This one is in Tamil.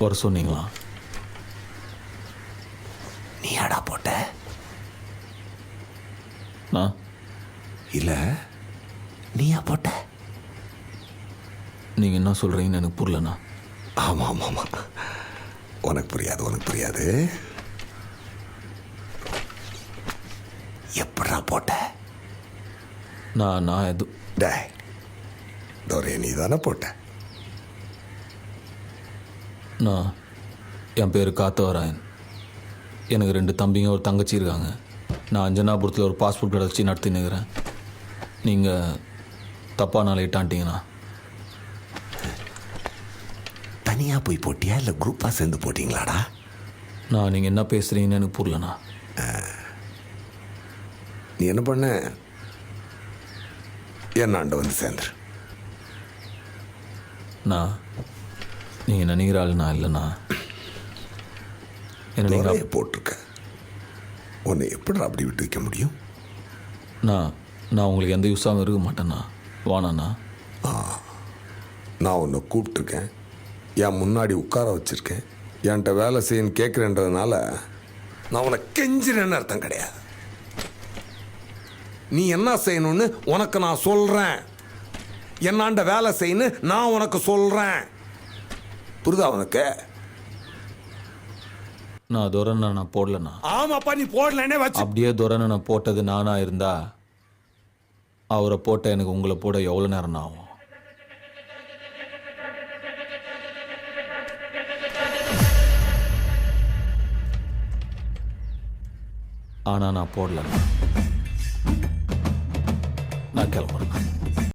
வர சொன்னீங்களா? நீ ஆடா போட்ட? நான் இல்லை, நீயா போட்ட? நீங்கள் என்ன சொல்கிறீங்கன்னு எனக்கு புரியலண்ணா. ஆமாம் ஆமாம் ஆமாம், உனக்கு புரியாது. எப்படா போட்ட? நான் எது டே தோரே, நீ தானே போட்ட? நான் என் பேர் காத்தவராயன். எனக்கு 2 தம்பிங்க ஒரு தங்கச்சி இருக்காங்க. நான் அஞ்சனாபுரத்தில் ஒரு பாஸ்போர்ட் கடை வச்சு நடத்தினுக்கிறேன். நீங்கள் தப்பாக நான் லேட்டான்ட்டிங்கண்ணா. தனியாக போய் போட்டியா இல்லை குரூப்பாக சேர்ந்து போட்டிங்களாடா? நான் நீங்கள் என்ன பேசுகிறீங்கன்னு எனக்கு புரியலண்ணா. நீ என்ன பண்ண? என்னாண்ட வந்து சேர்ந்துரு. நான் நீங்கள் நினைக்கிற ஆள் நான் இல்லைண்ணா. என்ன நிறைய நீங்கள் போட்டிருக்க, உன்னை எப்படி அப்படி விட்டு வைக்க முடியும்? நான் உங்களுக்கு எந்த யூஸாகவும் இருக்க மாட்டேண்ணா. வாண்ணா. நான் உன்னை கூப்பிட்டுருக்கேன், என் முன்னாடி உட்கார வச்சுருக்கேன், என்கிட்ட வேலை செய்யன்னு கேட்குறேன்றதுனால நான் உன்னை கெஞ்சிறேன்னு அர்த்தம் கிடையாது. நீ என்ன செய்யணும்னு உனக்கு நான் சொல்கிறேன், என்னாண்ட வேலை செய்யணும் நான் உனக்கு சொல்கிறேன். புரியுதா உனக்கு? நான் துரனை நான் போடலண்ணா. ஆமாப்பா, நீ போடலன்னே வச்சு. அப்படியே துரனை நான் போட்டது நானாக இருந்தா அவரை போட்ட எனக்கு உங்களை போட எவ்வளோ நேரம் ஆகும்? ஆனால் நான் போடலண்ணா. நான் கிளம்புறேன்.